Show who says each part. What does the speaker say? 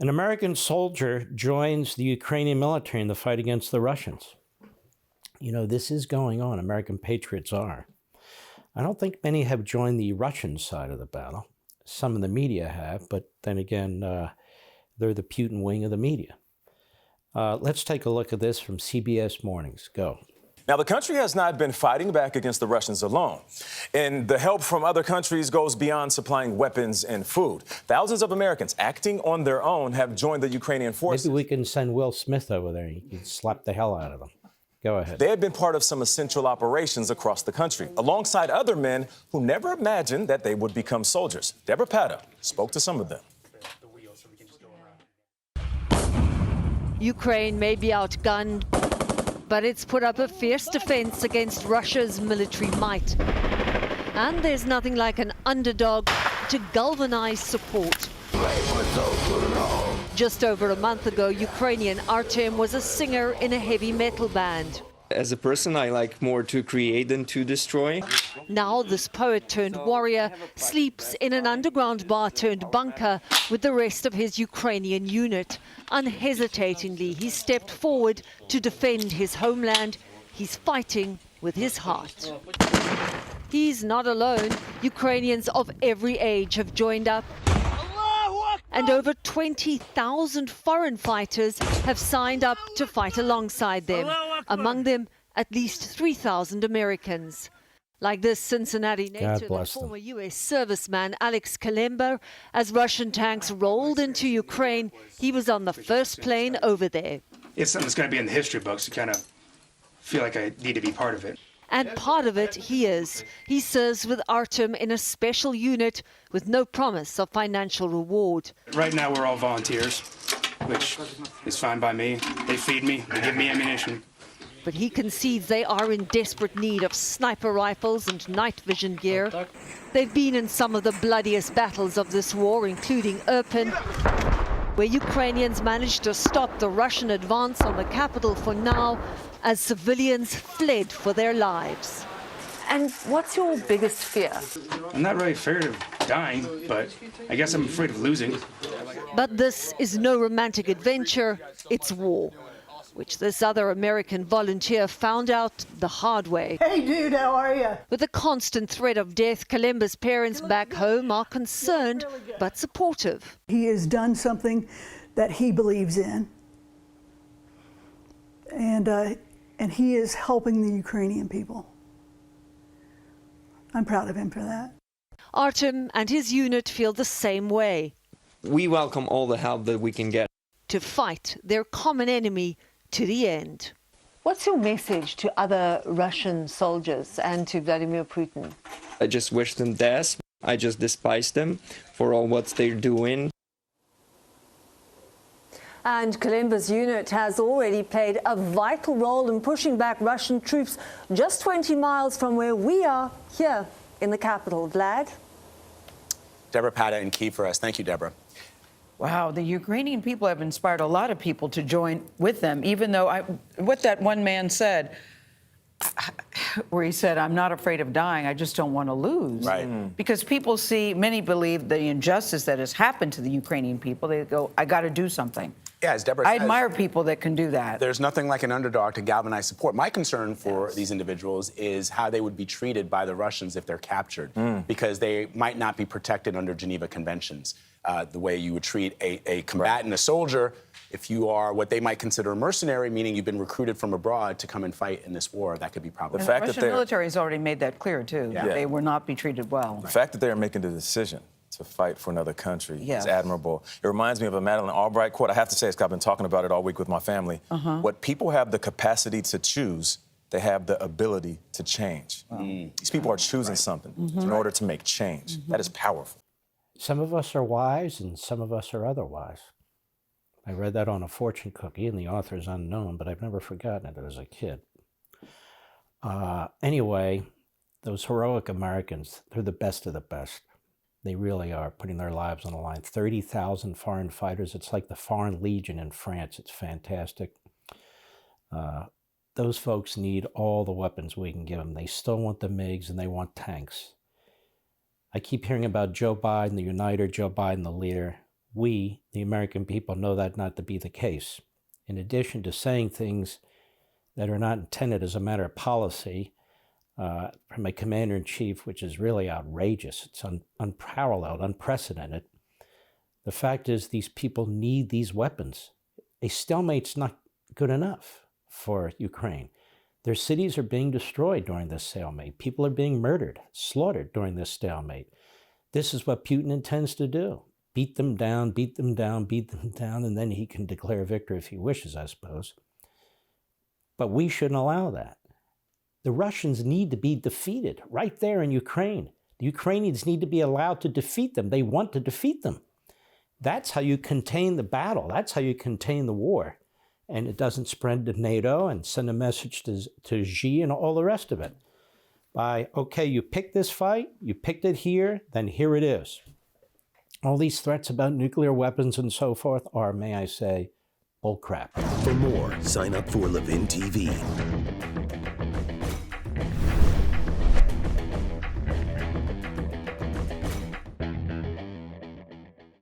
Speaker 1: An American soldier joins the Ukrainian military in the fight against the Russians. You know, this is going on. American patriots are. I don't think many have joined the Russian side of the battle. Some in the media have, but then again, they're the Putin wing of the media. Let's take a look at this from CBS Mornings. Go.
Speaker 2: Now, the country has not been fighting back against the Russians alone. And the help from other countries goes beyond supplying weapons and food. Thousands of Americans acting on their own have joined the Ukrainian forces.
Speaker 1: Maybe we can send Will Smith over there. He can slap the hell out of him. Go ahead.
Speaker 2: They have been part of some essential operations across the country, alongside other men who never imagined that they would become soldiers. Deborah Patta spoke to some of them.
Speaker 3: Ukraine may be outgunned, but it's put up a fierce defense against Russia's military might. And there's nothing like an underdog to galvanize support. Just over a month ago, Ukrainian Artem was a singer in a heavy metal band.
Speaker 4: As a person, I like more to create than to destroy.
Speaker 3: Now this poet turned warrior sleeps in an underground bar turned bunker with the rest of his Ukrainian unit. Unhesitatingly, he stepped forward to defend his homeland. He's fighting with his heart. He's not alone. Ukrainians of every age have joined up. And over 20,000 foreign fighters have signed up to fight alongside them. Among them, at least 3,000 Americans. Like this Cincinnati native and former U.S. serviceman Alex Kalemba, as Russian tanks rolled into Ukraine, he was on the first plane over there.
Speaker 5: It's something that's going to be in the history books. I kind of feel like I need to be part of it.
Speaker 3: And part of it he is. He serves with Artem in a special unit with no promise of financial reward.
Speaker 5: Right now we're all volunteers, which is fine by me. They feed me, they give me ammunition.
Speaker 3: But he concedes they are in desperate need of sniper rifles and night vision gear. They've been in some of the bloodiest battles of this war, including Irpin, where Ukrainians managed to stop the Russian advance on the capital for now, as civilians fled for their lives. And what's your biggest fear?
Speaker 5: I'm not really afraid of dying, but I guess I'm afraid of losing.
Speaker 3: But this is no romantic adventure, it's war, which this other American volunteer found out the hard way.
Speaker 6: Hey dude, how are you?
Speaker 3: With the constant threat of death, Kalemba's parents back home are concerned but supportive.
Speaker 6: He has done something that he believes in, and he is helping the Ukrainian people. I'm proud of him for that.
Speaker 3: Artem and his unit feel the same way.
Speaker 4: We welcome all the help that we can get.
Speaker 3: To fight their common enemy to the end. What's your message to other Russian soldiers and to Vladimir Putin?
Speaker 4: I just wish them death. I just despise them for all what they're doing.
Speaker 3: And Kalemba's unit has already played a vital role in pushing back Russian troops just 20 miles from where we are here in the capital. Vlad?
Speaker 2: Deborah Patta in Kyiv for us. Thank you, Deborah.
Speaker 7: Wow, the Ukrainian people have inspired a lot of people to join with them, even though what that one man said, where he said, I'm not afraid of dying, I just don't want to lose.
Speaker 2: Right.
Speaker 7: Because people see, many believe the injustice that has happened to the Ukrainian people. They go, I got to do something.
Speaker 2: Yeah, as Deborah
Speaker 7: I
Speaker 2: says,
Speaker 7: admire people that can do that.
Speaker 2: There's nothing like an underdog to galvanize support. My concern for these individuals is how they would be treated by the Russians if they're captured, because they might not be protected under Geneva Conventions. The way you would treat a combatant, a soldier, if you are what they might consider a mercenary, meaning you've been recruited from abroad to come and fight in this war, that could be problematic.
Speaker 7: The Russian military has already made that clear, too.
Speaker 2: Yeah.
Speaker 7: They will not be treated well.
Speaker 8: The fact that they are making the decision to fight for another country is admirable. It reminds me of a Madeleine Albright quote. I have to say, I've been talking about it all week with my family. What people have the capacity to choose, they have the ability to change. These people are choosing something in order to make change. That is powerful.
Speaker 1: Some of us are wise and some of us are otherwise. I read that on a fortune cookie and the author is unknown, but I've never forgotten it as a kid. Anyway, those heroic Americans, they're the best of the best. They really are putting their lives on the line. 30,000 foreign fighters. It's like the Foreign Legion in France. It's fantastic. Those folks need all the weapons we can give them. They still want the MiGs and they want tanks. I keep hearing about Joe Biden, the uniter, Joe Biden, the leader. we, the American people, know that not to be the case. In addition to saying things that are not intended as a matter of policy from a commander-in-chief, which is really outrageous, it's unparalleled, unprecedented, the fact is these people need these weapons. A stalemate's not good enough for Ukraine. Their cities are being destroyed during this stalemate. People are being murdered, slaughtered during this stalemate. This is what Putin intends to do. Beat them down, beat them down, beat them down, and then he can declare victory if he wishes, I suppose. But we shouldn't allow that. The Russians need to be defeated right there in Ukraine. The Ukrainians need to be allowed to defeat them. They want to defeat them. That's how you contain the battle. That's how you contain the war. And it doesn't spread to NATO and send a message to Xi and all the rest of it. By, okay, you picked this fight, you picked it here, then here it is. All these threats about nuclear weapons and so forth are, may I say, bullcrap.
Speaker 9: For more, sign up for Levin TV.